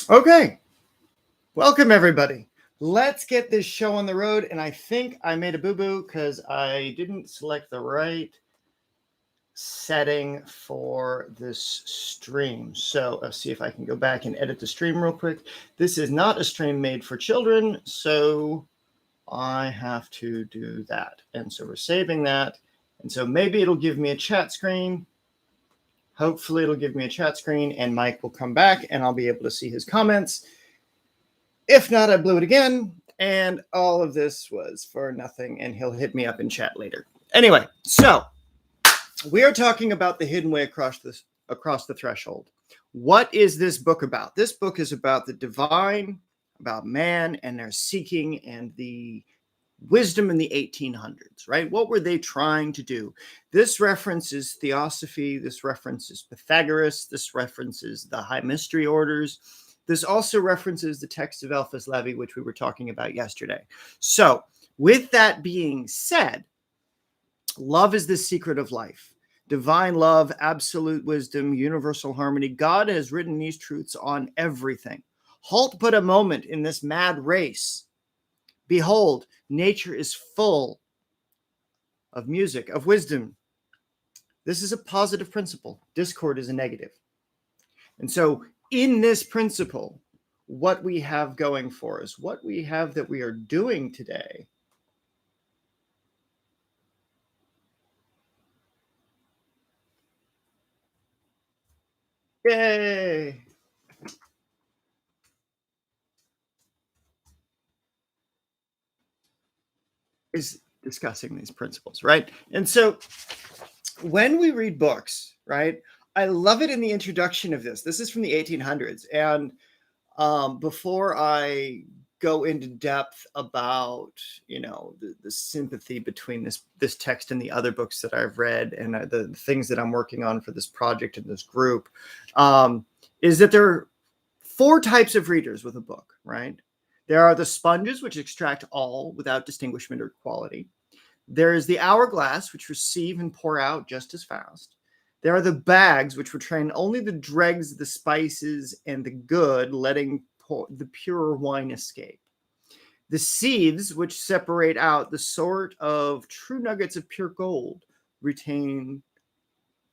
Okay, welcome everybody. Let's get this show on the road. And I think I made a boo-boo because I didn't select the right setting for this stream. So let's see if I can go back and edit the stream real quick. This is not a stream made for children, so I have to do that. And so we're saving that. And so maybe it'll give me a chat screen. Hopefully it'll give me a chat screen and Mike will come back and I'll be able to see his comments. If not, I blew it again, and all of this was for nothing, and he'll hit me up in chat later. Anyway, so we are talking about the hidden way across the threshold. What is this book about? This book is about the divine, about man and their seeking and the wisdom in the 1800s, right? What were they trying to do? This references theosophy. This references Pythagoras. This references the high mystery orders. This also references the text of Eliphas Levi, which we were talking about yesterday. So with that being said, love is the secret of life. Divine love, absolute wisdom, universal harmony. God has written these truths on everything. Halt but a moment in this mad race. Behold, nature is full of music, of wisdom. This is a positive principle. Discord is a negative. And so in this principle, what we have going for us, what we have that we are doing today, yay, is discussing these principles, right? And so when we read books, right, I love it in the introduction of this. This is from the 1800s. And before I go into depth about, the sympathy between this text and the other books that I've read and the things that I'm working on for this project and this group, is that there are four types of readers with a book, right? There are the sponges, which extract all without distinguishment or quality. There is the hourglass, which receive and pour out just as fast. There are the bags, which retain only the dregs, the spices, and the good, letting the pure wine escape. The sieves, which separate out the sort of true nuggets of pure gold, retain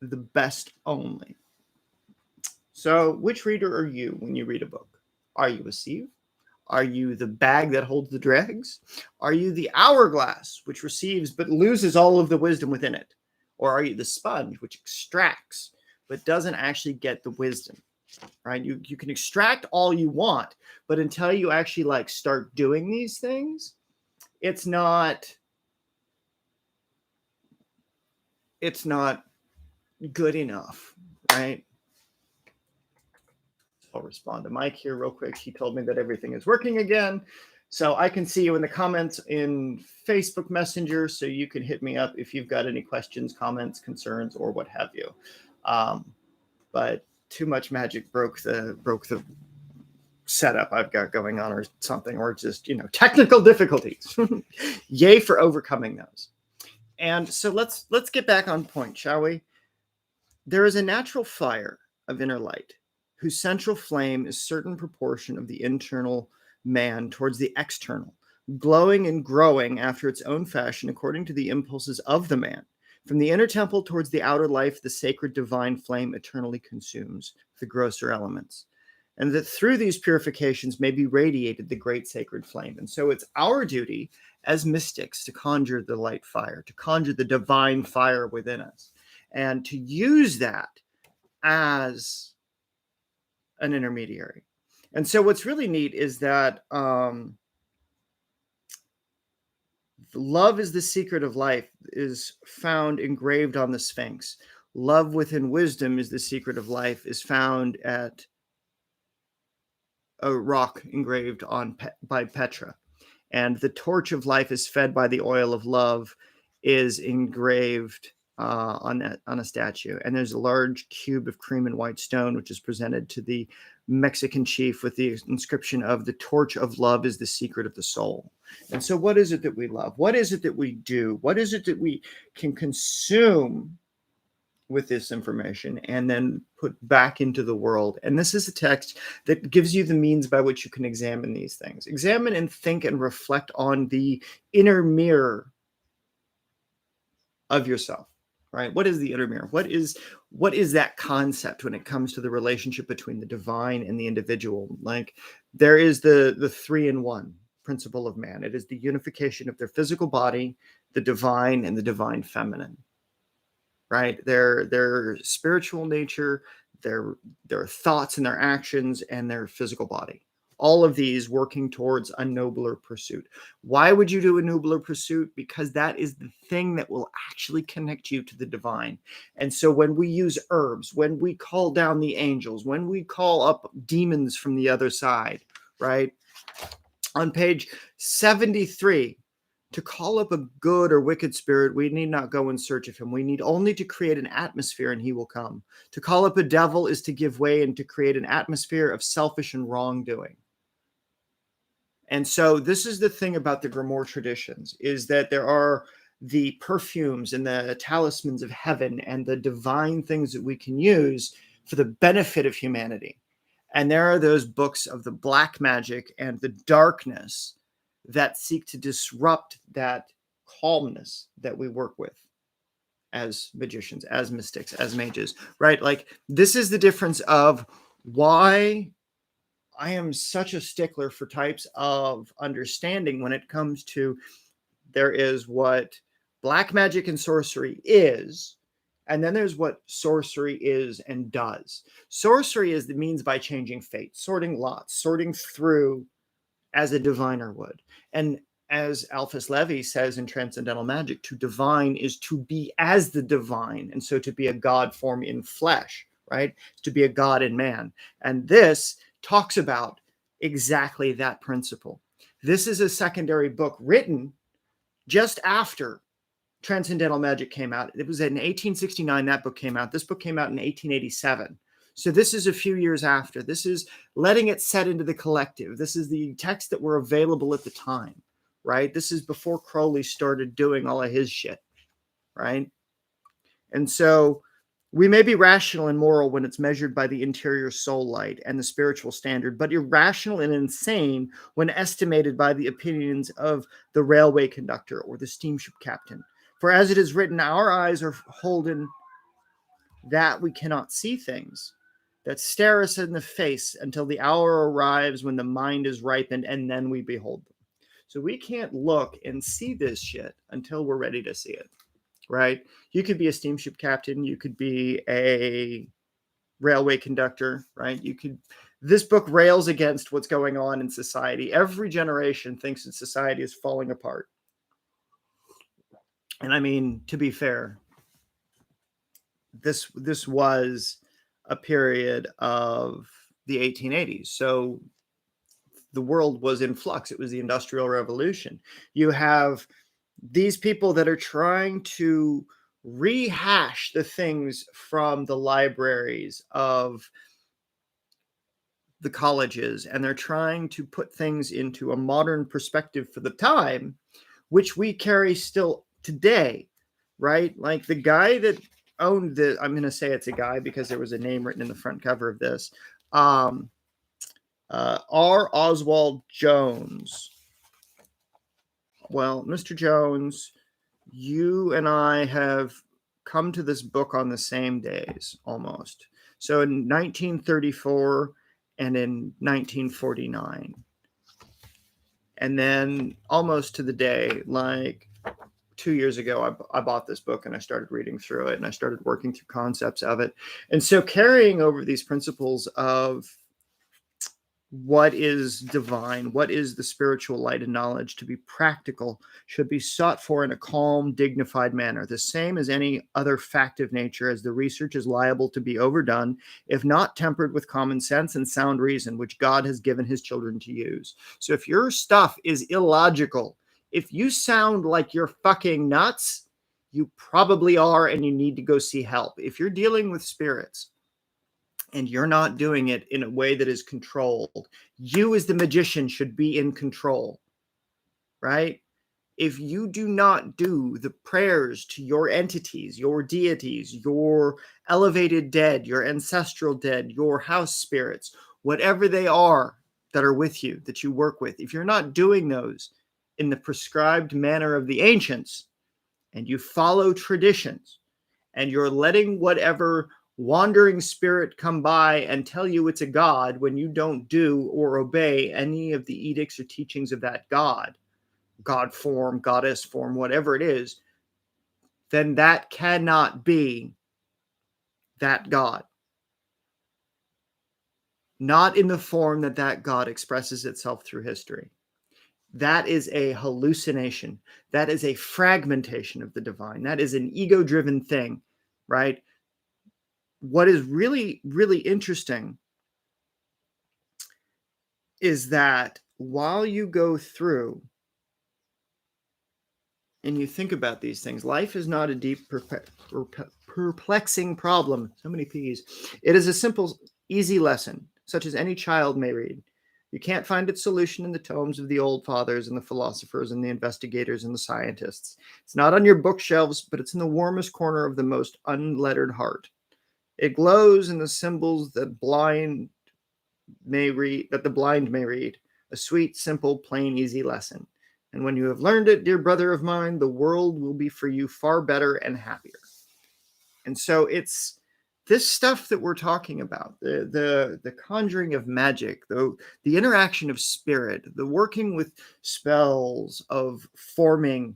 the best only. So which reader are you when you read a book? Are you a sieve? Are you the bag that holds the dregs? Are you the hourglass, which receives but loses all of the wisdom within it? Or are you the sponge, which extracts but doesn't actually get the wisdom, right? You can extract all you want, but until you actually start doing these things, it's not good enough, right? I'll respond to Mike here real quick. He told me that everything is working again. So I can see you in the comments in Facebook Messenger, so you can hit me up if you've got any questions, comments, concerns, or what have you. But too much magic broke the setup I've got going on or something, or just, technical difficulties. Yay for overcoming those. And so let's get back on point, shall we? There is a natural fire of inner light, whose central flame is certain proportion of the internal man towards the external, glowing and growing after its own fashion according to the impulses of the man. From the inner temple towards the outer life, the sacred divine flame eternally consumes the grosser elements, and that through these purifications may be radiated the great sacred flame. And so it's our duty as mystics to conjure the light fire, to conjure the divine fire within us, and to use that as an intermediary. And so what's really neat is that love is the secret of life is found engraved on the Sphinx. Love within wisdom is the secret of life is found at a rock engraved on by Petra. And the torch of life is fed by the oil of love is engraved on a statue. And there's a large cube of cream and white stone, which is presented to the Mexican chief with the inscription of the torch of love is the secret of the soul. And so what is it that we love? What is it that we do? What is it that we can consume with this information and then put back into the world. And this is a text that gives you the means by which you can examine these things. Examine and think and reflect on the inner mirror of yourself, right? What is the inner mirror? What is that concept when it comes to the relationship between the divine and the individual? Like, there is the 3-in-1 principle of man. It is the unification of their physical body, the divine, and the divine feminine, right? Their spiritual nature, their thoughts and their actions, and their physical body. All of these working towards a nobler pursuit. Why would you do a nobler pursuit? Because that is the thing that will actually connect you to the divine. And so when we use herbs, when we call down the angels, when we call up demons from the other side, right? On page 73, to call up a good or wicked spirit, we need not go in search of him. We need only to create an atmosphere and he will come. To call up a devil is to give way and to create an atmosphere of selfish and wrongdoing. And so this is the thing about the Grimoire traditions, is that there are the perfumes and the talismans of heaven and the divine things that we can use for the benefit of humanity. And there are those books of the black magic and the darkness that seek to disrupt that calmness that we work with as magicians, as mystics, as mages, right? Like, this is the difference of why I am such a stickler for types of understanding when it comes to, there is what black magic and sorcery is, and then there's what sorcery is and does. Sorcery is the means by changing fate, sorting lots, sorting through as a diviner would. And as Alphys Levi says in Transcendental Magic, to divine is to be as the divine. And so to be a God form in flesh, right? To be a God in man. And this talks about exactly that principle. This is a secondary book written just after Transcendental Magic came out. It was in 1869 that book came out. This book came out in 1887. So this is a few years after. This is letting it set into the collective. This is the texts that were available at the time, right? This is before Crowley started doing all of his shit, right? And so we may be rational and moral when it's measured by the interior soul light and the spiritual standard, but irrational and insane when estimated by the opinions of the railway conductor or the steamship captain. For as it is written, our eyes are holden that we cannot see things that stare us in the face until the hour arrives when the mind is ripened, and then we behold them. So we can't look and see this shit until we're ready to see it, right? You could be a steamship captain. You could be a railway conductor, right? This book rails against what's going on in society. Every generation thinks that society is falling apart. And I mean, to be fair, this was a period of the 1880s. So the world was in flux. It was the Industrial Revolution. You have these people that are trying to rehash the things from the libraries of the colleges, and they're trying to put things into a modern perspective for the time, which we carry still today, right? Like the guy that owned I'm going to say it's a guy because there was a name written in the front cover of this. R. Oswald Jones. Well, Mr. Jones, you and I have come to this book on the same days almost. So in 1934 and in 1949. And then almost to the day, like 2 years ago, I bought this book and I started reading through it and I started working through concepts of it. And so carrying over these principles of what is divine, what is the spiritual light and knowledge to be practical, should be sought for in a calm, dignified manner, the same as any other fact of nature, as the research is liable to be overdone, if not tempered with common sense and sound reason, which God has given his children to use. So if your stuff is illogical, if you sound like you're fucking nuts, you probably are, and you need to go see help. If you're dealing with spirits, and you're not doing it in a way that is controlled, you as the magician should be in control, right? If you do not do the prayers to your entities, your deities, your elevated dead, your ancestral dead, your house spirits, whatever they are that are with you, that you work with, if you're not doing those in the prescribed manner of the ancients, and you follow traditions, and you're letting whatever wandering spirit come by and tell you it's a god when you don't do or obey any of the edicts or teachings of that god, god form, goddess form, whatever it is, then that cannot be that god. Not in the form that that god expresses itself through history. That is a hallucination. That is a fragmentation of the divine. That is an ego-driven thing, right? What is really, really interesting is that while you go through and you think about these things, life is not a deep, perplexing problem. So many P's. It is a simple, easy lesson, such as any child may read. You can't find its solution in the tomes of the old fathers and the philosophers and the investigators and the scientists. It's not on your bookshelves, but it's in the warmest corner of the most unlettered heart. It glows in the symbols that the blind may read, a sweet, simple, plain, easy lesson. And when you have learned it, dear brother of mine, the world will be for you far better and happier. And so it's this stuff that we're talking about, the conjuring of magic, the interaction of spirit, the working with spells of forming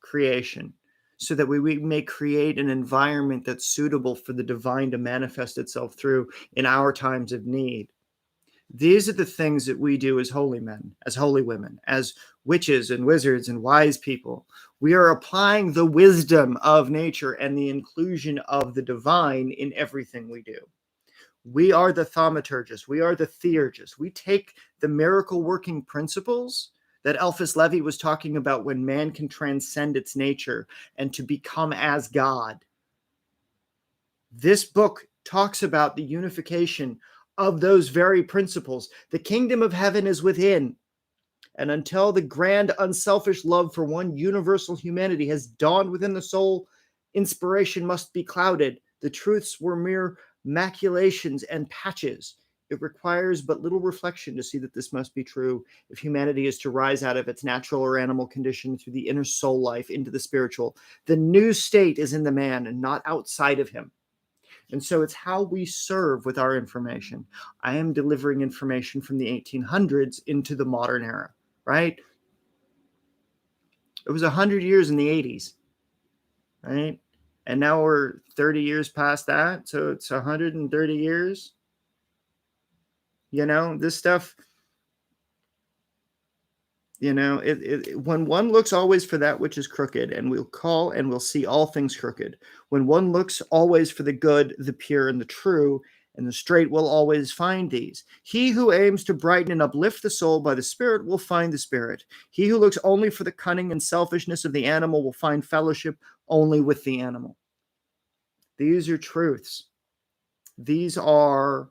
creation, so that we may create an environment that's suitable for the divine to manifest itself through in our times of need. These are the things that we do as holy men, as holy women, as witches and wizards and wise people. We are applying the wisdom of nature and the inclusion of the divine in everything we do. We are the thaumaturgists. We are the theurgists. We take the miracle working principles that Eliphas Levi was talking about when man can transcend its nature and to become as God. This book talks about the unification of those very principles. The kingdom of heaven is within. And until the grand unselfish love for one universal humanity has dawned within the soul, inspiration must be clouded. The truths were mere maculations and patches. It requires but little reflection to see that this must be true if humanity is to rise out of its natural or animal condition through the inner soul life into the spiritual. The new state is in the man and not outside of him. And so it's how we serve with our information. I am delivering information from the 1800s into the modern era, right? It was 100 years in the 80s, right? And now we're 30 years past that. So it's 130 years. You know, this stuff, you know, when one looks always for that which is crooked, and we'll call and we'll see all things crooked. When one looks always for the good, the pure, and the true, and the straight will always find these. He who aims to brighten and uplift the soul by the Spirit will find the Spirit. He who looks only for the cunning and selfishness of the animal will find fellowship only with the animal. These are truths. These are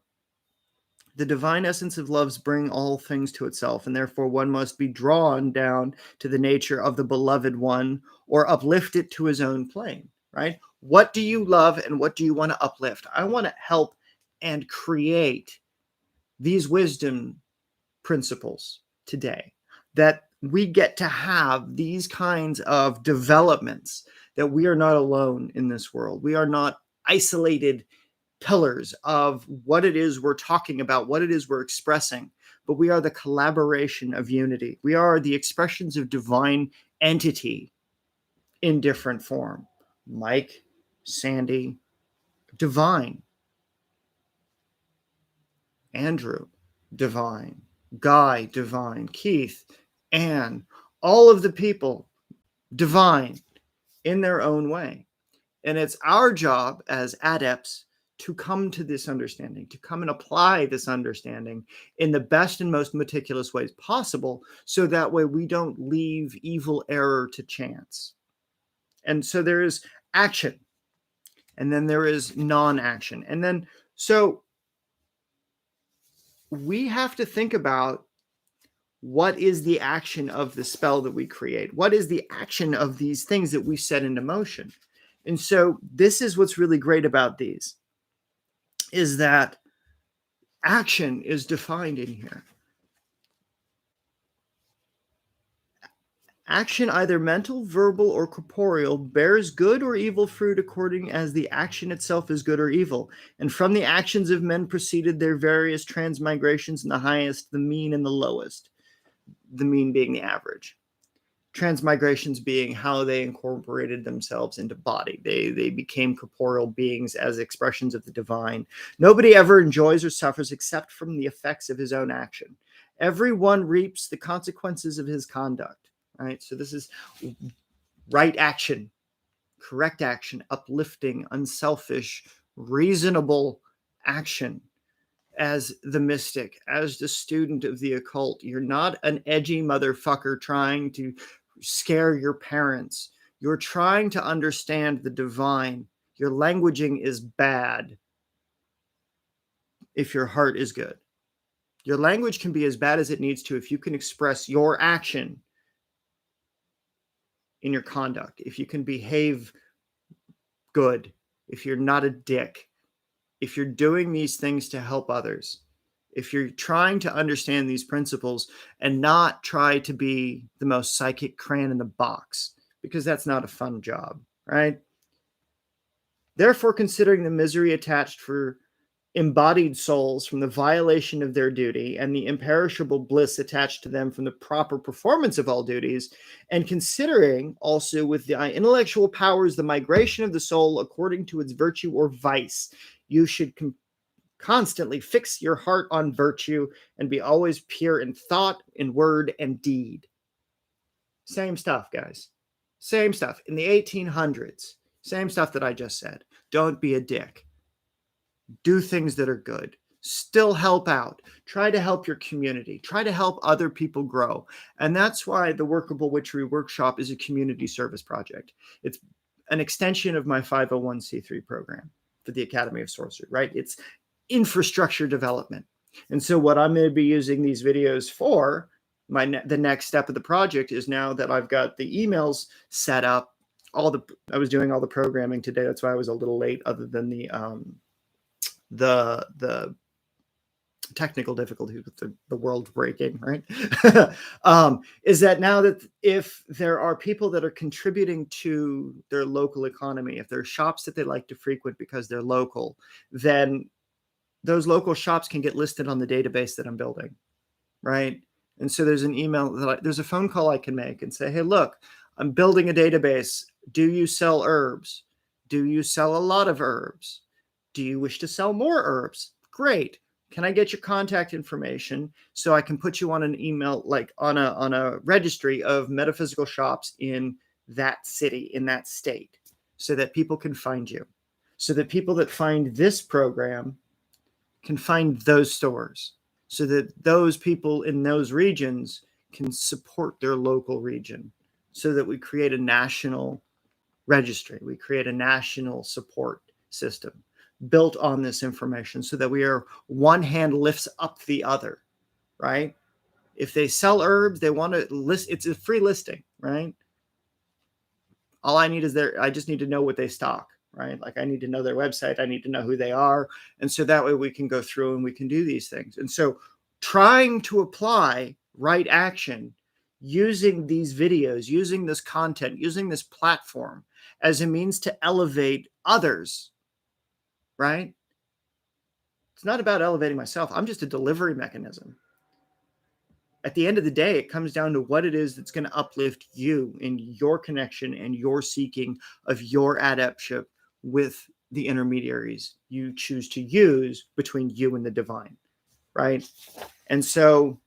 the divine essence of loves bring all things to itself, and therefore one must be drawn down to the nature of the beloved one or uplift it to his own plane, right? What do you love and what do you want to uplift? I want to help and create these wisdom principles today, that we get to have these kinds of developments, that we are not alone in this world. We are not isolated pillars of what it is we're talking about, what it is we're expressing, but we are the collaboration of unity. We are the expressions of divine entity in different form. Mike, Sandy, divine. Andrew, divine. Guy, divine. Keith, Anne, all of the people, divine in their own way. And it's our job as adepts to come to this understanding, to come and apply this understanding in the best and most meticulous ways possible, so that way we don't leave evil error to chance. And so there is action, and then there is non-action. And then, so we have to think about What is the action of the spell that we create? What is the action of these things that we set into motion? And so this is what's really great about these, is that action is defined in here. Action, either mental, verbal, or corporeal, bears good or evil fruit according as the action itself is good or evil. And from the actions of men proceeded their various transmigrations, in the highest, the mean, and the lowest. The mean being the average. Transmigrations being how they incorporated themselves into body. They became corporeal beings as expressions of the divine. Nobody ever enjoys or suffers except from the effects of his own action. Everyone reaps the consequences of his conduct. Right? So this is right action, correct action, uplifting, unselfish, reasonable action. As the mystic, as the student of the occult, you're not an edgy motherfucker trying to scare your parents. You're trying to understand the divine. Your languaging is bad if your heart is good. Your language can be as bad as it needs to if you can express your action in your conduct, if you can behave good, if you're not a dick, if you're doing these things to help others, if you're trying to understand these principles and not try to be the most psychic crayon in the box, because that's not a fun job, right? Therefore, considering the misery attached for embodied souls from the violation of their duty and the imperishable bliss attached to them from the proper performance of all duties, and considering also with the intellectual powers the migration of the soul according to its virtue or vice, you should constantly fix your heart on virtue and be always pure in thought, in word, and deed. Same stuff, guys. Same stuff. In the 1800s, same stuff that I just said. Don't be a dick. Do things that are good. Still help out. Try to help your community. Try to help other people grow. And that's why the Workable Witchery Workshop is a community service project. It's an extension of my 501c3 program for the Academy of Sorcery, right? It's infrastructure development. And so what I'm going to be using these videos for, the next step of the project is, now that I've got the emails set up, I was doing all the programming today. That's why I was a little late, other than the technical difficulties with the world breaking, right? Is that now that if there are people that are contributing to their local economy, if there are shops that they like to frequent because they're local, then those local shops can get listed on the database that I'm building, right? And so there's an email there's a phone call I can make and say, hey, look, I'm building a database. Do you sell herbs? Do you sell a lot of herbs? Do you wish to sell more herbs? Great. Can I get your contact information so I can put you on an email, like on a registry of metaphysical shops in that city, in that state, so that people can find you, so that people that find this program can find those stores, so that those people in those regions can support their local region, so that we create a national registry. We create a national support system built on this information, so that we are, one hand lifts up the other, right? If they sell herbs, they want to list, it's a free listing, right? All I need is I just need to know what they stock, right? Like, I need to know their website. I need to know who they are. And so that way we can go through and we can do these things. And so trying to apply right action using these videos, using this content, using this platform as a means to elevate others, right? It's not about elevating myself. I'm just a delivery mechanism. At the end of the day, it comes down to what it is that's going to uplift you in your connection and your seeking of your adeptship with the intermediaries you choose to use between you and the divine, right? And so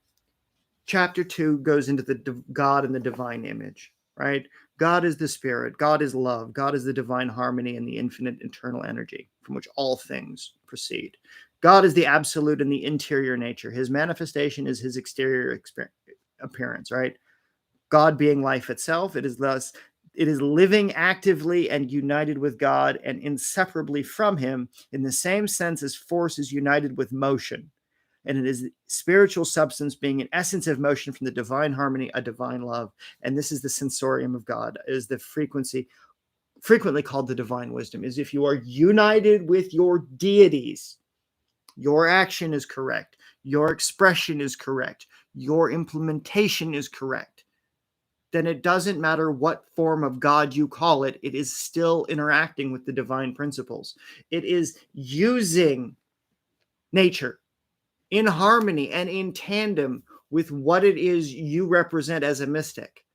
chapter 2 goes into the God and the divine image, right? God is the spirit. God is love. God is the divine harmony and the infinite internal energy from which all things proceed. God is the absolute in the interior nature. His manifestation is his exterior appearance, right? God being life itself. It is living actively and united with God and inseparably from him, in the same sense as force is united with motion. And it is spiritual substance being an essence of motion from the divine harmony, a divine love. And this is the sensorium of God, is the frequency, frequently called the divine wisdom, is if you are united with your deities, your action is correct, your expression is correct, your implementation is correct, then it doesn't matter what form of God you call it, it is still interacting with the divine principles. It is using nature in harmony and in tandem with what it is you represent as a mystic,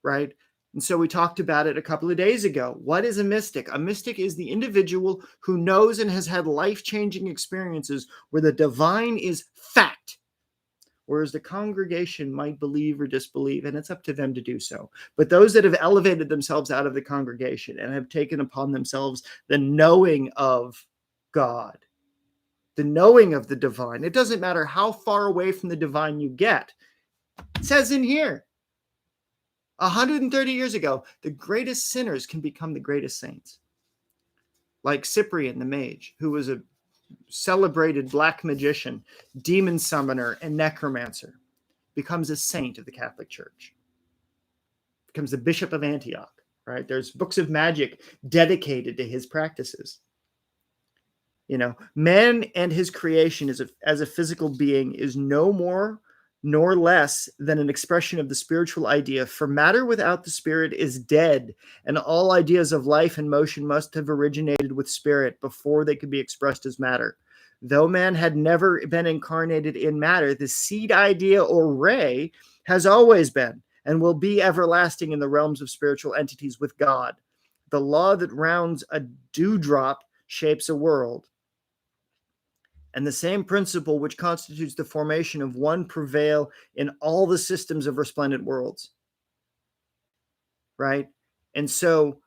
right? And so we talked about it a couple of days ago. What is a mystic? A mystic is the individual who knows and has had life-changing experiences where the divine is fact, whereas the congregation might believe or disbelieve, and it's up to them to do so. But those that have elevated themselves out of the congregation and have taken upon themselves the knowing of God, the knowing of the divine, it doesn't matter how far away from the divine you get. It says in here, 130 years ago, the greatest sinners can become the greatest saints. Like Cyprian the Mage, who was a celebrated black magician, demon summoner, and necromancer, becomes a saint of the Catholic Church, becomes the Bishop of Antioch, right? There's books of magic dedicated to his practices. You know, man and his creation as a physical being is no more nor less than an expression of the spiritual idea. For matter without the spirit is dead, and all ideas of life and motion must have originated with spirit before they could be expressed as matter. Though man had never been incarnated in matter, the seed idea or ray has always been and will be everlasting in the realms of spiritual entities with God. The law that rounds a dewdrop shapes a world. And the same principle which constitutes the formation of one prevail in all the systems of resplendent worlds. Right? And so,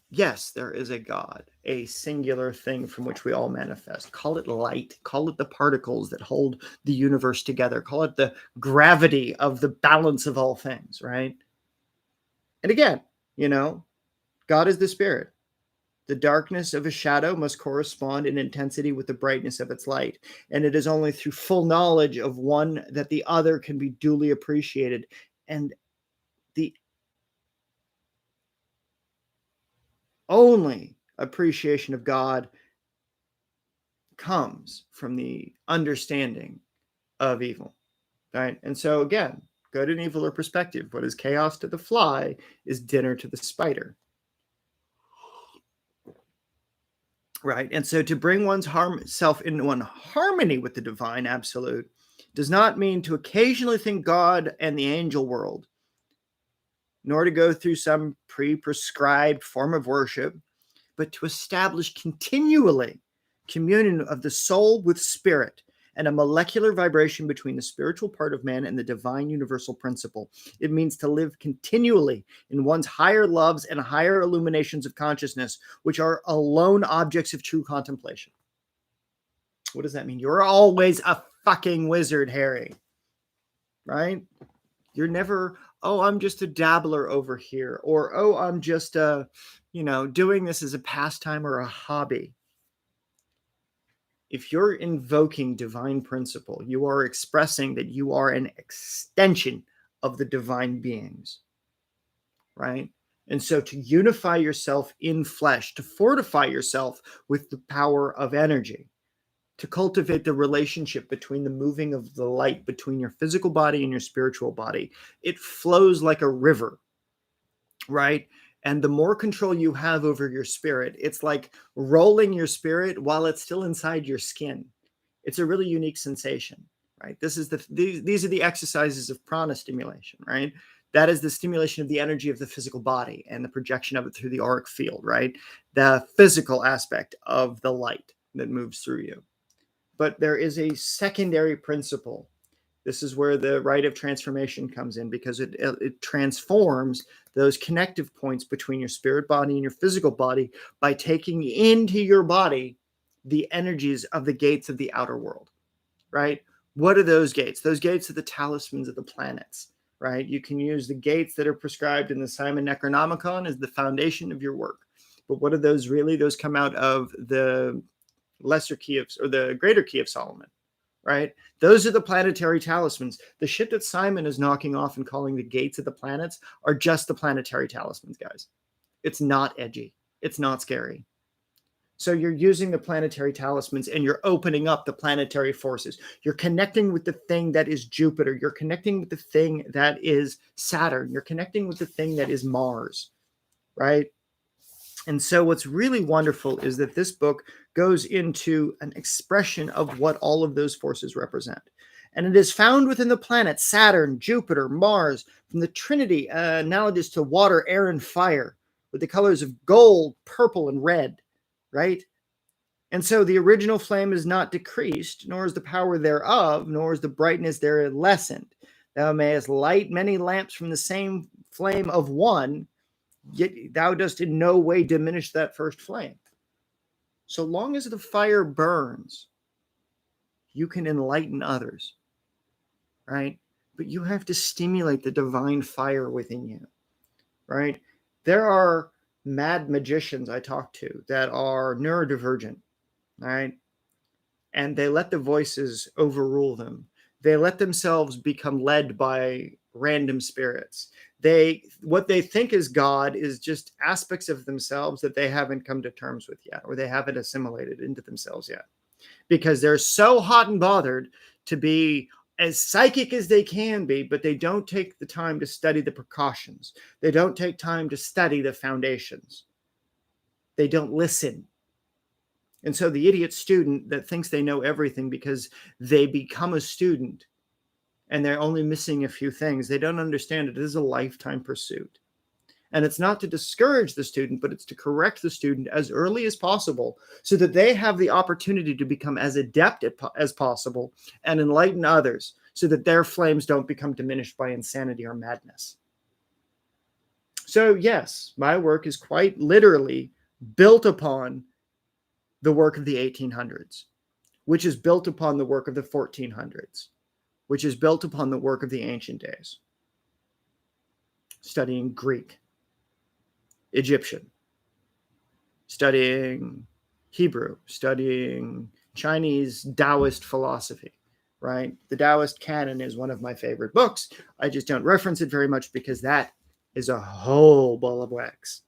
yes, there is a God, a singular thing from which we all manifest. Call it light, call it the particles that hold the universe together, call it the gravity of the balance of all things, right? And again, you know, God is the spirit. The darkness of a shadow must correspond in intensity with the brightness of its light. And it is only through full knowledge of one that the other can be duly appreciated. And the only appreciation of God comes from the understanding of evil, right? And so again, good and evil are perspective. What is chaos to the fly is dinner to the spider. Right. And so to bring one's self into one harmony with the divine absolute does not mean to occasionally think God and the angel world, nor to go through some pre-prescribed form of worship, but to establish continually communion of the soul with spirit and a molecular vibration between the spiritual part of man and the divine universal principle. It means to live continually in one's higher loves and higher illuminations of consciousness, which are alone objects of true contemplation. What does that mean? You're always a fucking wizard, Harry. Right? You're never, oh, I'm just a dabbler over here, or oh, I'm just doing this as a pastime or a hobby. If you're invoking divine principle, you are expressing that you are an extension of the divine beings, right? And so to unify yourself in flesh, to fortify yourself with the power of energy, to cultivate the relationship between the moving of the light between your physical body and your spiritual body, it flows like a river, right? And the more control you have over your spirit, it's like rolling your spirit while it's still inside your skin. It's a really unique sensation, right? These are the exercises of prana stimulation, right? That is the stimulation of the energy of the physical body and the projection of it through the auric field, right? The physical aspect of the light that moves through you. But there is a secondary principle. This is where the rite of transformation comes in, because it transforms those connective points between your spirit body and your physical body by taking into your body the energies of the gates of the outer world, right? What are those gates? Those gates are the talismans of the planets, right? You can use the gates that are prescribed in the Simon Necronomicon as the foundation of your work. But what are those really? Those come out of the lesser key of, or the greater key of Solomon, right? Those are the planetary talismans. The shit that Simon is knocking off and calling the gates of the planets are just the planetary talismans, guys. It's not edgy. It's not scary. So you're using the planetary talismans and you're opening up the planetary forces. You're connecting with the thing that is Jupiter. You're connecting with the thing that is Saturn. You're connecting with the thing that is Mars, right? And so what's really wonderful is that this book goes into an expression of what all of those forces represent. And it is found within the planets Saturn, Jupiter, Mars, from the Trinity, analogous to water, air, and fire, with the colors of gold, purple, and red, right? And so the original flame is not decreased, nor is the power thereof, nor is the brightness thereof lessened. Thou mayest light many lamps from the same flame of one, yet thou dost in no way diminish that first flame. So long as the fire burns, you can enlighten others, right? But you have to stimulate the divine fire within you, right? There are mad magicians I talk to that are neurodivergent, right? And they let the voices overrule them. They let themselves become led by random spirits. What they think is God is just aspects of themselves that they haven't come to terms with yet, or they haven't assimilated into themselves yet, because they're so hot and bothered to be as psychic as they can be, but they don't take the time to study the precautions. They don't take time to study the foundations. They don't listen. And so the idiot student that thinks they know everything because they become a student and they're only missing a few things, they don't understand it is a lifetime pursuit. And it's not to discourage the student, but it's to correct the student as early as possible so that they have the opportunity to become as adept as possible and enlighten others so that their flames don't become diminished by insanity or madness. So yes, my work is quite literally built upon the work of the 1800s, which is built upon the work of the 1400s, which is built upon the work of the ancient days. Studying Greek, Egyptian, studying Hebrew, studying Chinese Taoist philosophy, right? The Taoist canon is one of my favorite books. I just don't reference it very much because that is a whole ball of wax.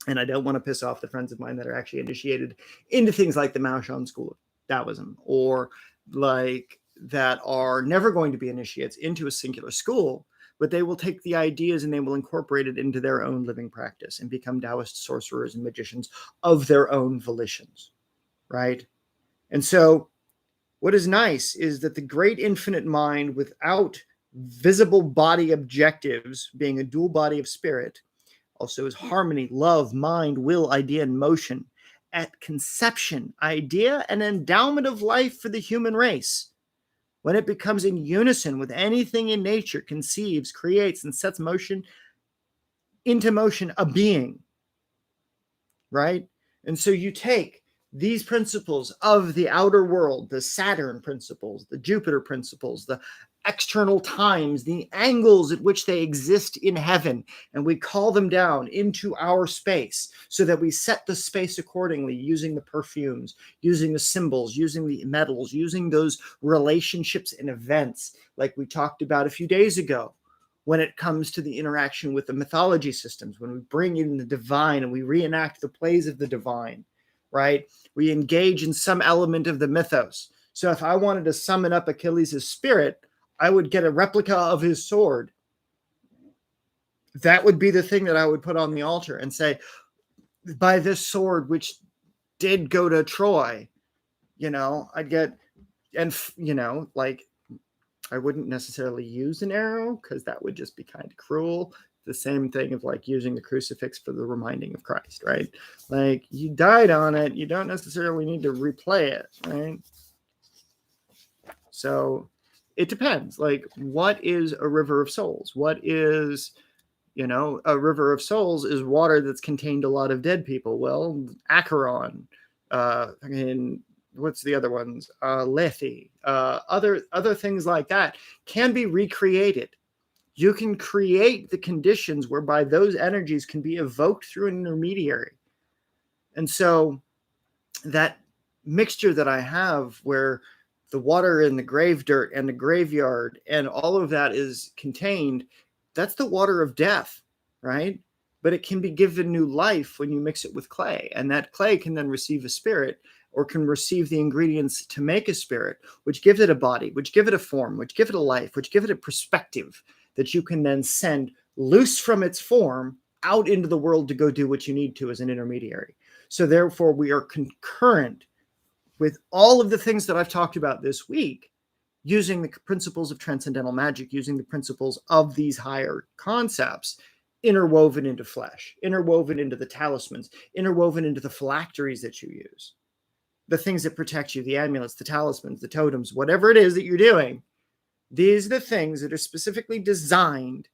And I don't want to piss off the friends of mine that are actually initiated into things like the Maoshan School of Taoism, or like that are never going to be initiates into a singular school, but they will take the ideas and they will incorporate it into their own living practice and become Taoist sorcerers and magicians of their own volitions, right? And so what is nice is that the great infinite mind, without visible body objectives, being a dual body of spirit, also is harmony, love, mind, will, idea, and motion. At conception, idea and endowment of life for the human race. When it becomes in unison with anything in nature, conceives, creates, and sets into motion a being, right? And so you take these principles of the outer world, the Saturn principles, the Jupiter principles, the external times, the angles at which they exist in heaven, and we call them down into our space so that we set the space accordingly, using the perfumes, using the symbols, using the metals, using those relationships and events like we talked about a few days ago. When it comes to the interaction with the mythology systems, when we bring in the divine and we reenact the plays of the divine, right? We engage in some element of the mythos. So if I wanted to summon up Achilles' spirit, I would get a replica of his sword. That would be the thing that I would put on the altar and say, by this sword, which did go to Troy, I'd get, and, like, I wouldn't necessarily use an arrow because that would just be kind of cruel. The same thing of like using the crucifix for the reminding of Christ, right? Like, you died on it. You don't necessarily need to replay it, right? So it depends. Like, what is a river of souls? What is, a river of souls is water that's contained a lot of dead people. Well, Acheron, and what's the other ones? Lethe, other things like that can be recreated. You can create the conditions whereby those energies can be evoked through an intermediary. And so that mixture that I have, where the water in the grave dirt and the graveyard and all of that is contained, that's the water of death, right? But it can be given new life when you mix it with clay, and that clay can then receive a spirit, or can receive the ingredients to make a spirit, which gives it a body, which give it a form, which give it a life, which give it a perspective that you can then send loose from its form out into the world to go do what you need to as an intermediary. So therefore, we are concurrent with all of the things that I've talked about this week, using the principles of transcendental magic, using the principles of these higher concepts, interwoven into flesh, interwoven into the talismans, interwoven into the phylacteries that you use, the things that protect you, the amulets, the talismans, the totems, whatever it is that you're doing. These are the things that are specifically designed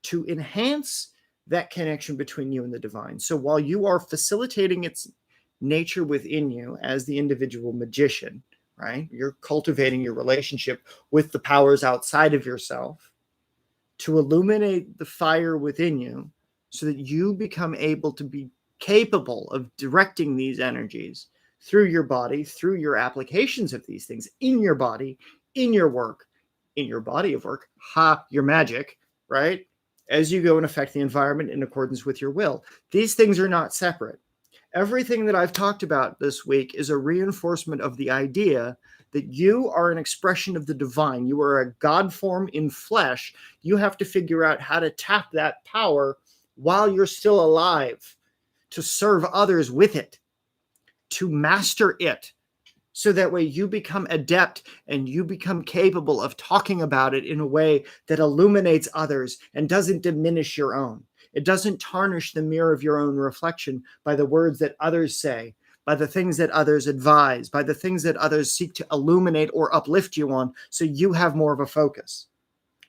to enhance that connection between you and the divine. So while you are facilitating its nature within you as the individual magician, right? You're cultivating your relationship with the powers outside of yourself to illuminate the fire within you so that you become able to be capable of directing these energies through your body, through your applications of these things in your body, in your work, in your body of work, your magic, right? As you go and affect the environment in accordance with your will. These things are not separate. Everything that I've talked about this week is a reinforcement of the idea that you are an expression of the divine. You are a God form in flesh. You have to figure out how to tap that power while you're still alive, to serve others with it, to master it, so that way you become adept and you become capable of talking about it in a way that illuminates others and doesn't diminish your own. It doesn't tarnish the mirror of your own reflection by the words that others say, by the things that others advise, by the things that others seek to illuminate or uplift you on, so you have more of a focus.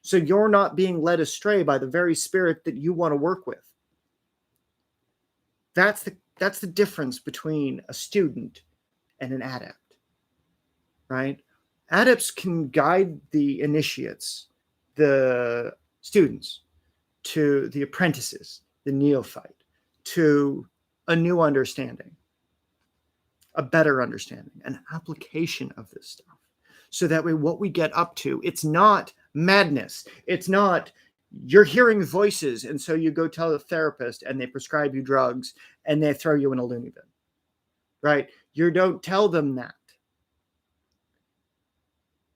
So you're not being led astray by the very spirit that you want to work with. That's the difference between a student and an adept. Right? Adepts can guide the initiates, the students, to the apprentices, the neophyte, to a new understanding, a better understanding, an application of this stuff. So that way, what we get up to, it's not madness. It's not you're hearing voices, and so you go tell the therapist, and they prescribe you drugs, and they throw you in a loony bin. Right? You don't tell them that.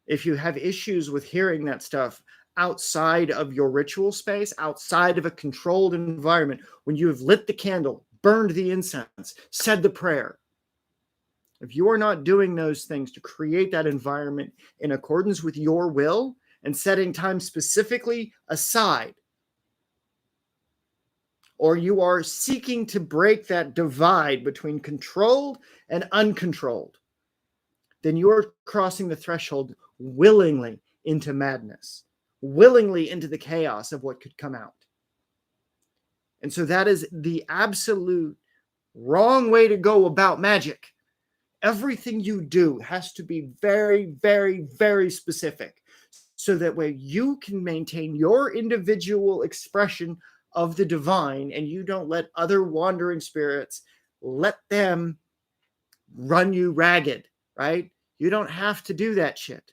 If you have issues with hearing that stuff outside of your ritual space, outside of a controlled environment, when you have lit the candle, burned the incense, said the prayer, if you are not doing those things to create that environment in accordance with your will and setting time specifically aside, or you are seeking to break that divide between controlled and uncontrolled, then you are crossing the threshold willingly into madness, willingly into the chaos of what could come out. And so that is the absolute wrong way to go about magic. Everything you do has to be very, very, very specific, so that way you can maintain your individual expression of the divine, and you don't let other wandering spirits let them run you ragged, right? You don't have to do that shit.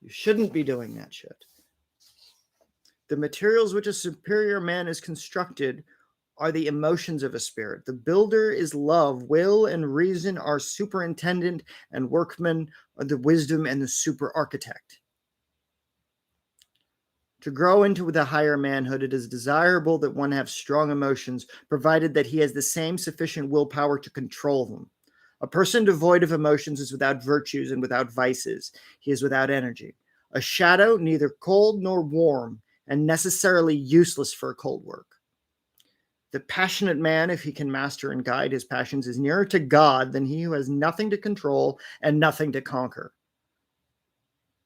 You shouldn't be doing that shit. The materials which a superior man is constructed are the emotions of a spirit. The builder is love. Will and reason are superintendent, and workmen are the wisdom and the super architect. To grow into the higher manhood, it is desirable that one have strong emotions, provided that he has the same sufficient willpower to control them. A person devoid of emotions is without virtues and without vices. He is without energy. A shadow, neither cold nor warm, and necessarily useless for cold work. The passionate man, if he can master and guide his passions, is nearer to God than he who has nothing to control and nothing to conquer.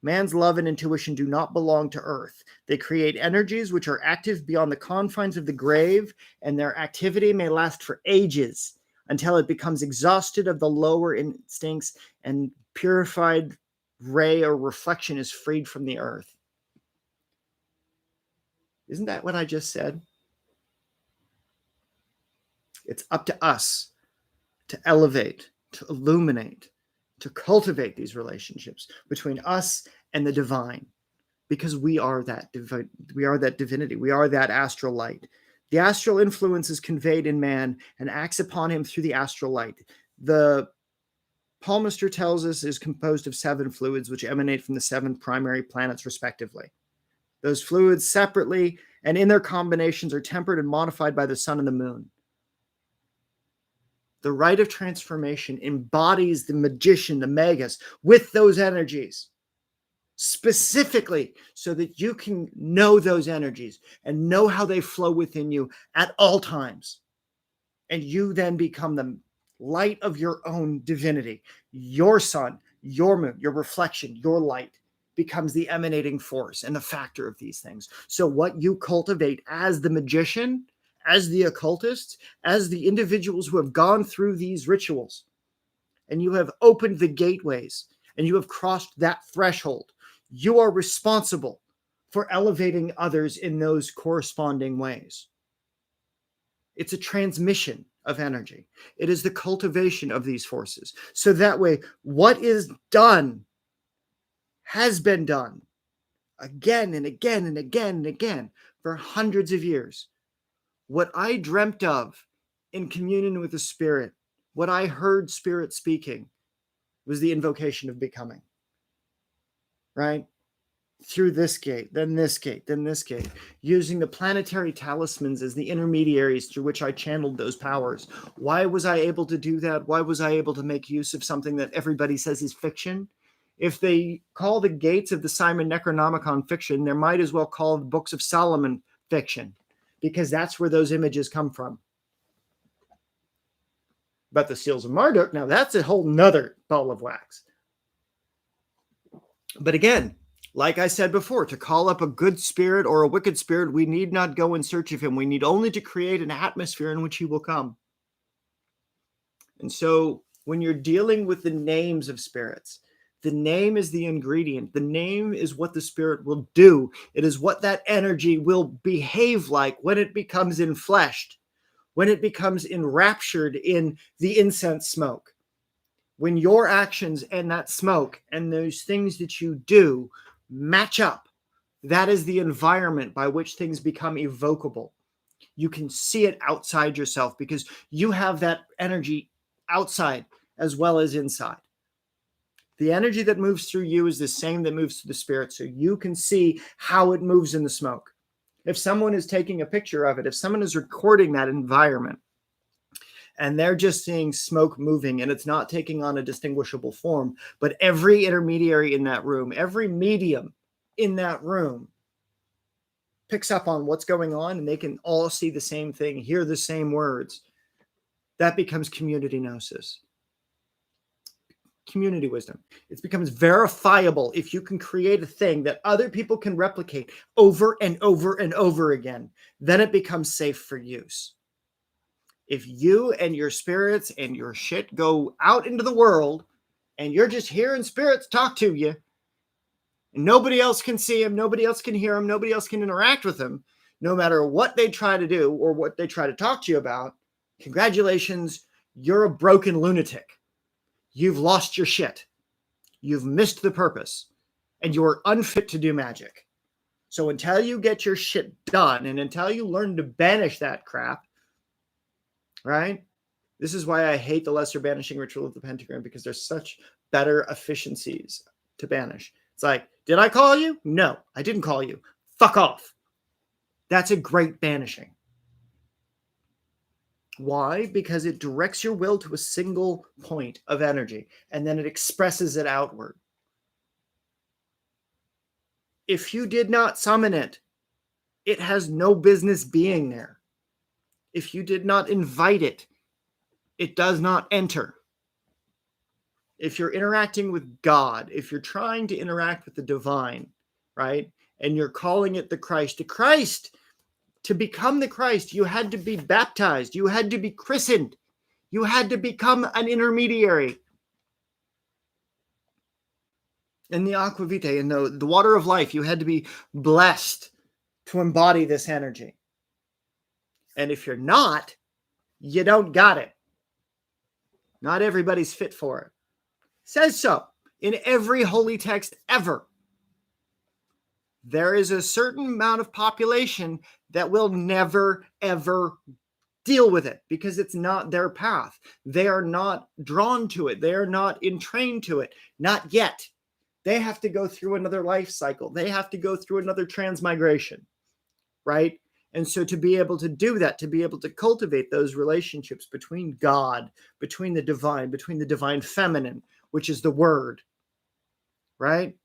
Man's love and intuition do not belong to earth. They create energies which are active beyond the confines of the grave, and their activity may last for ages until it becomes exhausted of the lower instincts and purified ray or reflection is freed from the earth. Isn't that what I just said? It's up to us to elevate to illuminate, to cultivate these relationships between us and the divine, because we are that divinity. We are that astral light. The astral influence is conveyed in man and acts upon him through the astral light. The palmistry tells us is composed of 7 fluids, which emanate from the 7 primary planets, respectively. Those fluids separately and in their combinations are tempered and modified by the sun and the moon. The rite of transformation embodies the magician, the magus, with those energies, specifically so that you can know those energies and know how they flow within you at all times. And you then become the light of your own divinity. Your sun, your moon, your reflection, your light becomes the emanating force and the factor of these things. So what you cultivate as the magician, as the occultist, as the individuals who have gone through these rituals, and you have opened the gateways and you have crossed that threshold, you are responsible for elevating others in those corresponding ways. It's a transmission of energy. It is the cultivation of these forces. So that way, what is done has been done again and again and again and again for hundreds of years. What I dreamt of in communion with the Spirit, what I heard Spirit speaking, was the invocation of becoming. Right? Through this gate, then this gate, then this gate, using the planetary talismans as the intermediaries through which I channeled those powers. Why was I able to do that? Why was I able to make use of something that everybody says is fiction? If they call the gates of the Simon Necronomicon fiction, they might as well call the books of Solomon fiction, because that's where those images come from. But the seals of Marduk, now that's a whole nother ball of wax. But again, like I said before, to call up a good spirit or a wicked spirit, we need not go in search of him. We need only to create an atmosphere in which he will come. And so when you're dealing with the names of spirits, the name is the ingredient. The name is what the spirit will do. It is what that energy will behave like when it becomes enfleshed, when it becomes enraptured in the incense smoke. When your actions and that smoke and those things that you do match up, that is the environment by which things become evocable. You can see it outside yourself because you have that energy outside as well as inside. The energy that moves through you is the same that moves through the spirit, so you can see how it moves in the smoke. If someone is taking a picture of it, if someone is recording that environment, and they're just seeing smoke moving and it's not taking on a distinguishable form, but every intermediary in that room, every medium in that room picks up on what's going on and they can all see the same thing, hear the same words, that becomes community gnosis. Community wisdom. It becomes verifiable if you can create a thing that other people can replicate over and over and over again. Then it becomes safe for use. If you and your spirits and your shit go out into the world and you're just hearing spirits talk to you, and nobody else can see them, nobody else can hear them, nobody else can interact with them, no matter what they try to do or what they try to talk to you about, congratulations, you're a broken lunatic. You've lost your shit. You've missed the purpose. And you're unfit to do magic. So until you get your shit done and until you learn to banish that crap, right? This is why I hate the lesser banishing ritual of the pentagram, because there's such better efficiencies to banish. It's like, did I call you? No, I didn't call you. Fuck off. That's a great banishing. Why? Because it directs your will to a single point of energy, and then it expresses it outward. If you did not summon it, it has no business being there. If you did not invite it, it does not enter. If you're interacting with God, if you're trying to interact with the divine, right, and you're calling it the Christ, to become the Christ, you had to be baptized. You had to be christened. You had to become an intermediary. In the aqua vitae, in the water of life, you had to be blessed to embody this energy. And if you're not, you don't got it. Not everybody's fit for it. Says so in every holy text ever. There is a certain amount of population that will never, ever deal with it because it's not their path. They are not drawn to it. They are not entrained to it. Not yet. They have to go through another life cycle. They have to go through another transmigration, right? And so to be able to do that, to be able to cultivate those relationships between God, between the divine feminine, which is the word, right?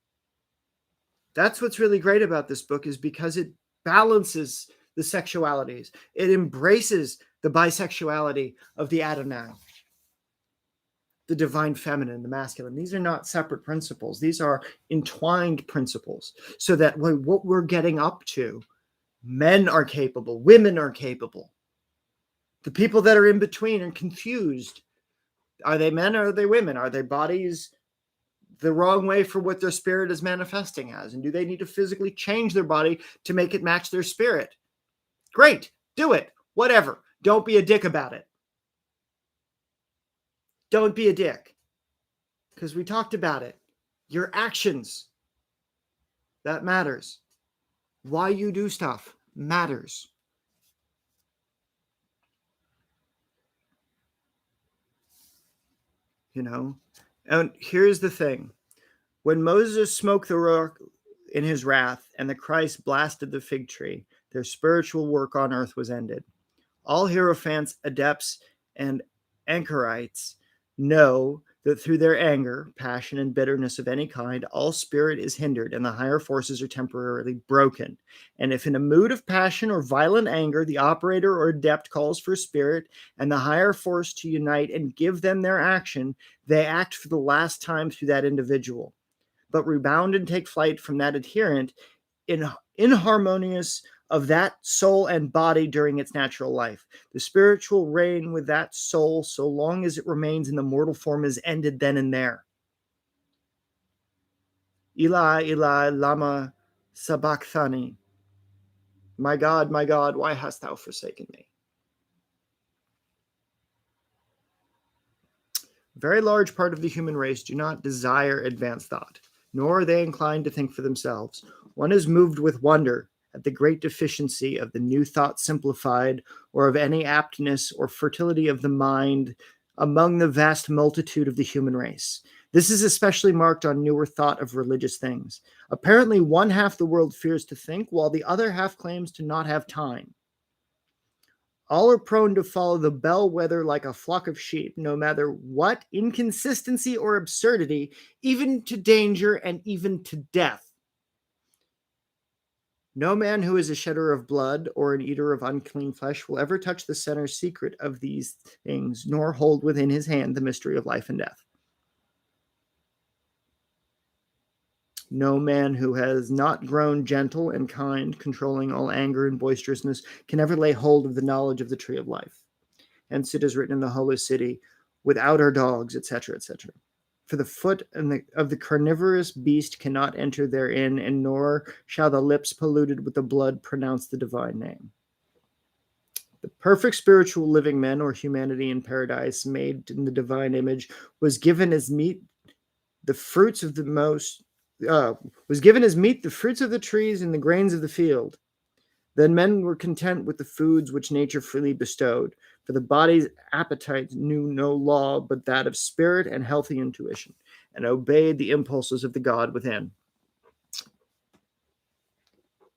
That's what's really great about this book, is because it balances the sexualities. It embraces the bisexuality of the Adonai, the divine feminine, the masculine. These are not separate principles. These are entwined principles, so that what we're getting up to, men are capable, women are capable. The people that are in between are confused. Are they men or are they women? Are their bodies the wrong way for what their spirit is manifesting as? And do they need to physically change their body to make it match their spirit? Great, do it. Whatever. Don't be a dick about it. Don't be a dick. Because we talked about it. Your actions, that matters. Why you do stuff matters. You know? And here's the thing. When Moses smote the rock in his wrath and the Christ blasted the fig tree, their spiritual work on earth was ended. All Hierophants, adepts, and anchorites know that through their anger, passion, and bitterness of any kind, all spirit is hindered and the higher forces are temporarily broken. And if in a mood of passion or violent anger, the operator or adept calls for spirit and the higher force to unite and give them their action, they act for the last time through that individual, but rebound and take flight from that adherent inharmonious of that soul and body during its natural life. The spiritual reign with that soul, so long as it remains in the mortal form, is ended then and there. Eli, Eli, lama sabachthani. My God, why hast thou forsaken me? A very large part of the human race do not desire advanced thought, nor are they inclined to think for themselves. One is moved with wonder at the great deficiency of the new thought simplified, or of any aptness or fertility of the mind among the vast multitude of the human race. This is especially marked on newer thought of religious things. Apparently, one half the world fears to think, while the other half claims to not have time. All are prone to follow the bellwether like a flock of sheep, no matter what inconsistency or absurdity, even to danger and even to death. No man who is a shedder of blood or an eater of unclean flesh will ever touch the center secret of these things, nor hold within his hand the mystery of life and death. No man who has not grown gentle and kind, controlling all anger and boisterousness, can ever lay hold of the knowledge of the tree of life. Hence it is written in the holy city, without our dogs, etc., etc. For the foot of the carnivorous beast cannot enter therein, and nor shall the lips polluted with the blood pronounce the divine name. The perfect spiritual living men, or humanity in paradise, made in the divine image, was given as meat the fruits of the fruits of the trees and the grains of the field. Then men were content with the foods which nature freely bestowed, for the body's appetite knew no law but that of spirit and healthy intuition, and obeyed the impulses of the God within.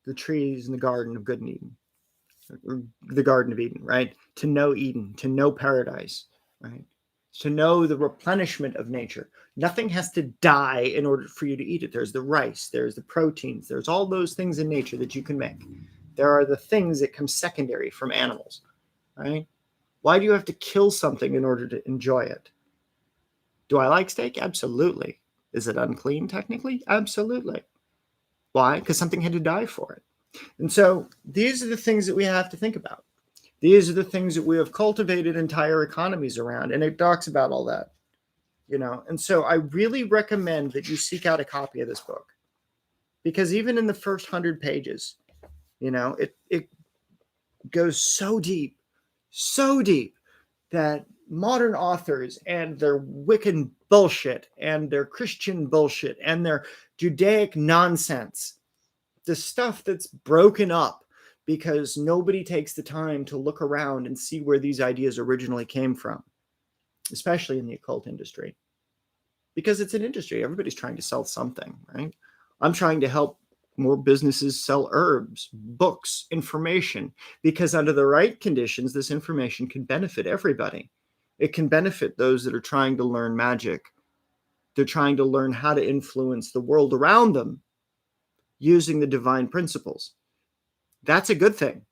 The trees in the Garden of Good and Eden, or the Garden of Eden, right? To know Eden, to know paradise, right? To know the replenishment of nature. Nothing has to die in order for you to eat it. There's the rice, there's the proteins, there's all those things in nature that you can make. There are the things that come secondary from animals, right? Why do you have to kill something in order to enjoy it? Do I like steak? Absolutely. Is it unclean technically? Absolutely. Why? Because something had to die for it. And so these are the things that we have to think about. These are the things that we have cultivated entire economies around, and it talks about all that, you know. And so I really recommend that you seek out a copy of this book, because even in the first 100 pages, you know, it goes so deep that modern authors and their Wiccan bullshit and their Christian bullshit and their Judaic nonsense, the stuff that's broken up because nobody takes the time to look around and see where these ideas originally came from, especially in the occult industry. Because it's an industry, everybody's trying to sell something, right? I'm trying to help more businesses sell herbs, books, information, because under the right conditions, this information can benefit everybody. It can benefit those that are trying to learn magic. They're trying to learn how to influence the world around them using the divine principles. That's a good thing.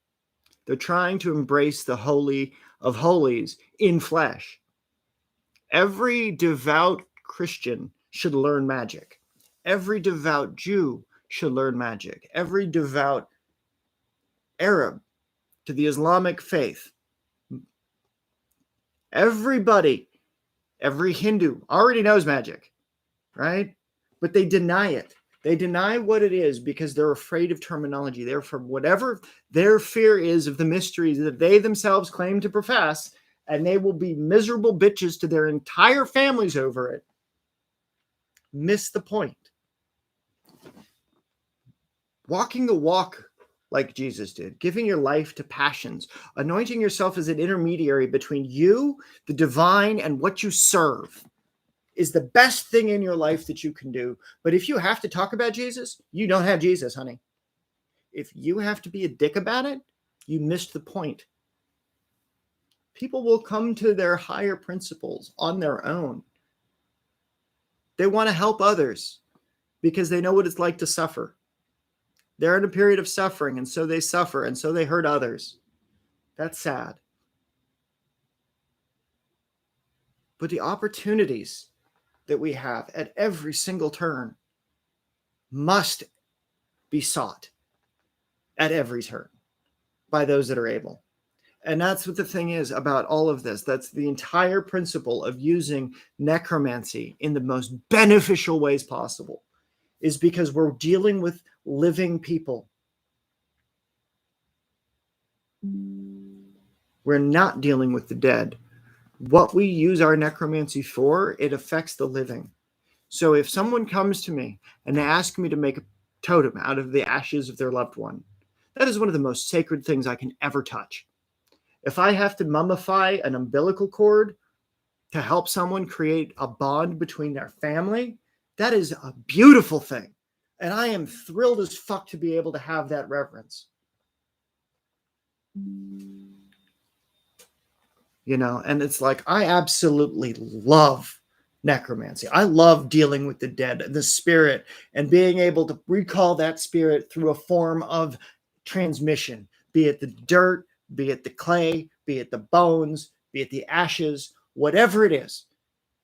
They're trying to embrace the Holy of Holies in flesh. Every devout Christian should learn magic. Every devout Jew should learn magic. Every devout Arab to the Islamic faith. Everybody, every Hindu already knows magic, right? But they deny it. They deny what it is because they're afraid of terminology. They're from whatever their fear is of the mysteries that they themselves claim to profess, and they will be miserable bitches to their entire families over it. Miss the point. Walking the walk like Jesus did, giving your life to passions, anointing yourself as an intermediary between you, the divine, and what you serve is the best thing in your life that you can do. But if you have to talk about Jesus, you don't have Jesus, honey. If you have to be a dick about it, you missed the point. People will come to their higher principles on their own. They want to help others because they know what it's like to suffer. They're in a period of suffering, and so they suffer, and so they hurt others. That's sad. But the opportunities that we have at every single turn must be sought at every turn by those that are able. And that's what the thing is about all of this. That's the entire principle of using necromancy in the most beneficial ways possible, is because we're dealing with living people. We're not dealing with the dead. What we use our necromancy for, it affects the living. So if someone comes to me and asks me to make a totem out of the ashes of their loved one, that is one of the most sacred things I can ever touch. If I have to mummify an umbilical cord to help someone create a bond between their family, that is a beautiful thing. And I am thrilled as fuck to be able to have that reverence. You know, and it's like, I absolutely love necromancy. I love dealing with the dead, the spirit, and being able to recall that spirit through a form of transmission, be it the dirt, be it the clay, be it the bones, be it the ashes, whatever it is,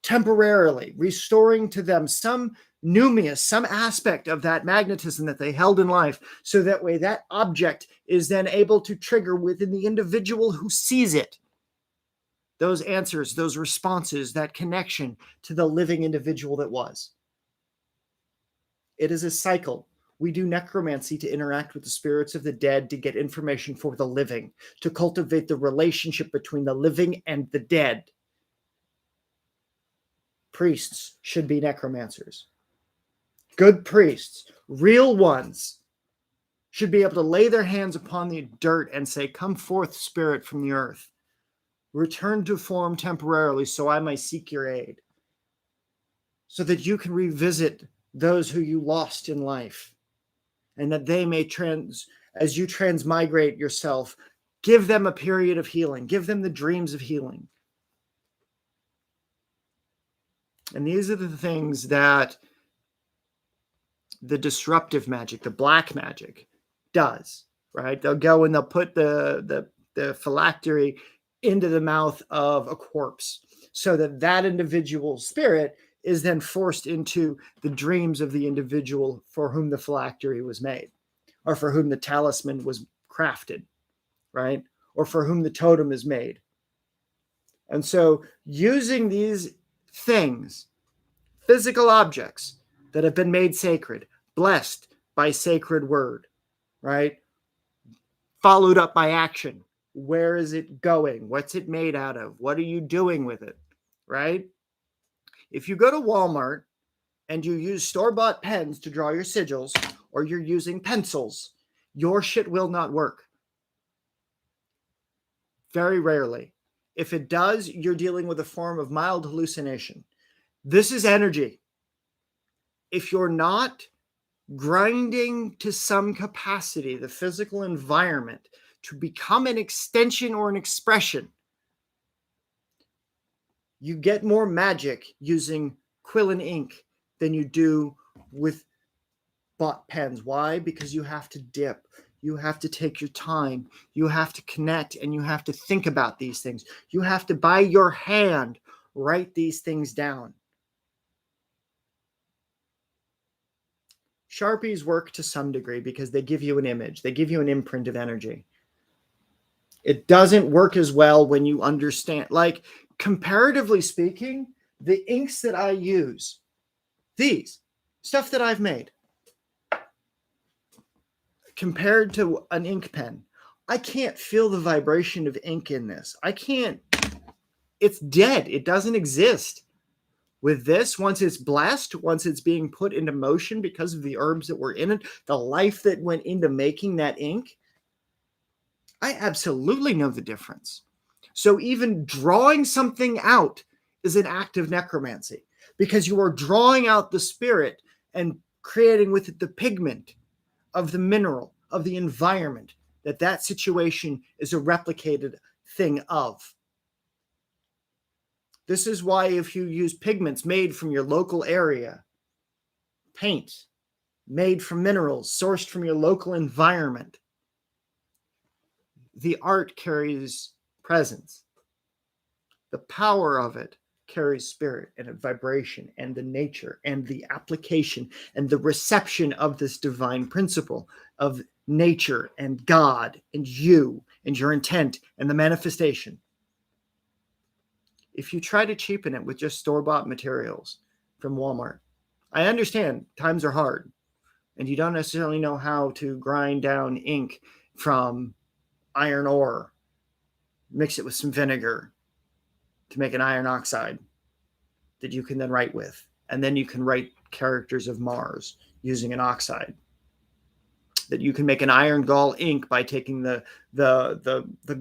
temporarily restoring to them some numinous, some aspect of that magnetism that they held in life, so that way that object is then able to trigger within the individual who sees it those answers, those responses, that connection to the living individual that was. It is a cycle. We do necromancy to interact with the spirits of the dead, to get information for the living, to cultivate the relationship between the living and the dead. Priests should be necromancers. Good priests, real ones, should be able to lay their hands upon the dirt and say, "Come forth, spirit from the earth. Return to form temporarily so I may seek your aid." So that you can revisit those who you lost in life. And that they may as you transmigrate yourself, give them a period of healing. Give them the dreams of healing. And these are the things that the disruptive magic, the black magic, does, right? They'll go and they'll put the phylactery into the mouth of a corpse so that that individual spirit is then forced into the dreams of the individual for whom the phylactery was made, or for whom the talisman was crafted, right? Or for whom the totem is made. And so using these things, physical objects that have been made sacred, blessed by sacred word, right? Followed up by action, Where is it going? What's it made out of? What are you doing with it? Right? If you go to Walmart and you use store-bought pens to draw your sigils, or you're using pencils, your shit will not work. Very rarely. If it does, you're dealing with a form of mild hallucination. This is energy. If you're not grinding to some capacity the physical environment to become an extension or an expression, you get more magic using quill and ink than you do with bought pens. Why? Because you have to dip. You have to take your time. You have to connect, and you have to think about these things. You have to, by your hand, write these things down. Sharpies work to some degree because they give you an image. They give you an imprint of energy. It doesn't work as well when you understand. Like, comparatively speaking, the inks that I use, these, stuff that I've made, compared to an ink pen, I can't feel the vibration of ink in this. I can't. It's dead. It doesn't exist. With this, once it's blessed, once it's being put into motion because of the herbs that were in it, the life that went into making that ink, I absolutely know the difference. So even drawing something out is an act of necromancy, because you are drawing out the spirit and creating with it the pigment of the mineral, of the environment, that situation is a replicated thing of. This is why if you use pigments made from your local area, paint made from minerals sourced from your local environment, the art carries presence. The power of it carries spirit and a vibration and the nature and the application and the reception of this divine principle of nature and God and you and your intent and the manifestation. If you try to cheapen it with just store-bought materials from Walmart, I understand times are hard and you don't necessarily know how to grind down ink from iron ore, mix it with some vinegar to make an iron oxide that you can then write with. And then you can write characters of Mars using an oxide. That you can make an iron gall ink by taking the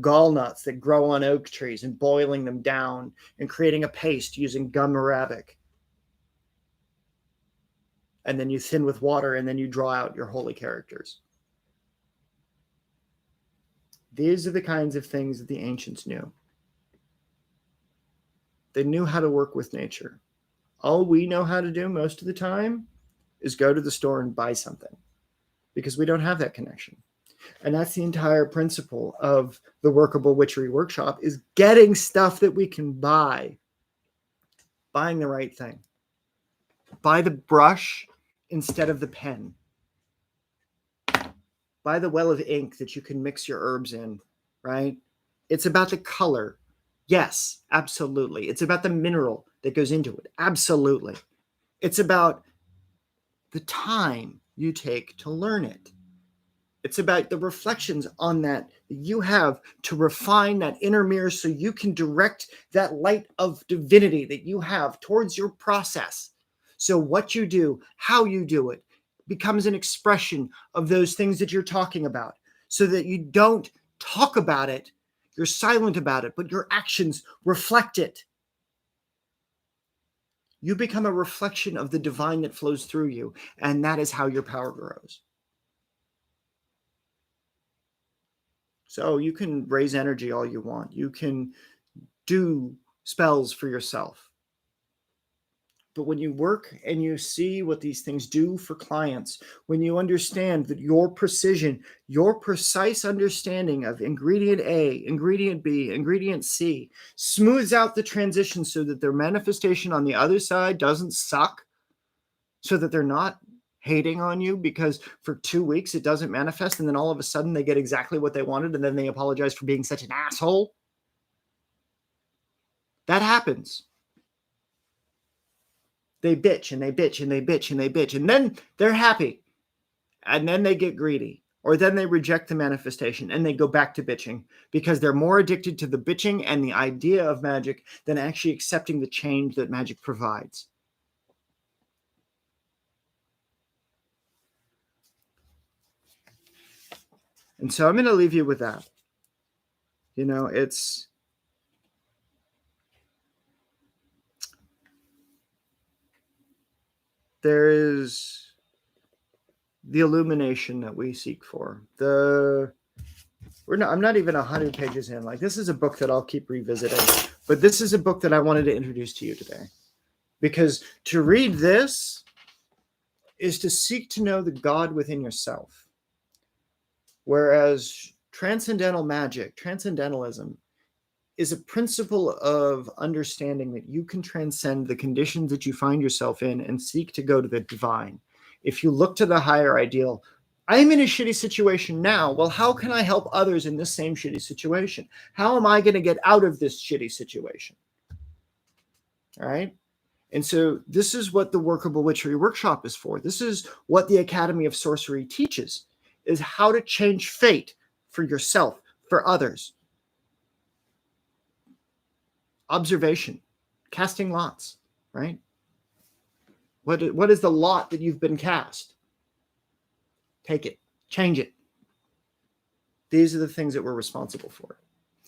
gall nuts that grow on oak trees and boiling them down and creating a paste using gum arabic. And then you thin with water, and then you draw out your holy characters. These are the kinds of things that the ancients knew. They knew how to work with nature. All we know how to do most of the time is go to the store and buy something, because we don't have that connection. And that's the entire principle of the Workable Witchery Workshop, is getting stuff that we can buy. Buying the right thing. Buy the brush instead of the pen. Buy the well of ink that you can mix your herbs in, right? It's about the color. Yes, absolutely. It's about the mineral that goes into it. Absolutely. It's about the time you take to learn it. It's about the reflections on that you have to refine that inner mirror so you can direct that light of divinity that you have towards your process. So what you do, how you do it, becomes an expression of those things that you're talking about, so that you don't talk about it, you're silent about it, but your actions reflect it. You become a reflection of the divine that flows through you, and that is how your power grows. So you can raise energy all you want. You can do spells for yourself. But when you work and you see what these things do for clients, when you understand that your precision, your precise understanding of ingredient A, ingredient B, ingredient C smooths out the transition so that their manifestation on the other side doesn't suck, so that they're not hating on you because for 2 weeks it doesn't manifest, and then all of a sudden they get exactly what they wanted, and then they apologize for being such an asshole. That happens. They bitch and they bitch and they bitch and they bitch, and then they're happy, and then they get greedy. or then they reject the manifestation and they go back to bitching because they're more addicted to the bitching and the idea of magic than actually accepting the change that magic provides. And so I'm going to leave you with that. You know, there is the illumination that we seek for. I'm not even 100 pages in. Like, this is a book that I'll keep revisiting, but this is a book that I wanted to introduce to you today, because to read this is to seek to know the God within yourself. Whereas transcendental magic, transcendentalism, is a principle of understanding that you can transcend the conditions that you find yourself in and seek to go to the divine. If you look to the higher ideal, I'm in a shitty situation now. Well, how can I help others in this same shitty situation? How am I going to get out of this shitty situation? All right. And so this is what the Workable Witchery Workshop is for. This is what the Academy of Sorcery teaches, is how to change fate for yourself, for others. Observation, casting lots, right? What is the lot that you've been cast? Take it, change it. These are the things that we're responsible for.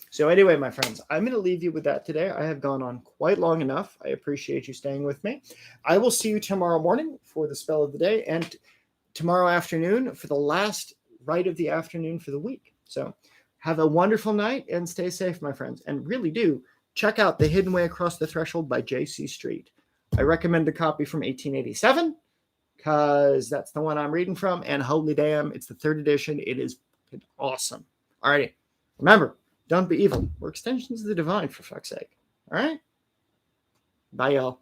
So anyway, my friends, I'm going to leave you with that today. I have gone on quite long enough. I appreciate you staying with me. I will see you tomorrow morning for the spell of the day, and tomorrow afternoon for the last rite of the afternoon for the week. So have a wonderful night and stay safe, my friends. And really do check out The Hidden Way Across the Threshold by J.C. Street. I recommend the copy from 1887 because that's the one I'm reading from. And holy damn, it's the 3rd edition. It is awesome. All righty. Remember, don't be evil. We're extensions of the divine, for fuck's sake. All right? Bye, y'all.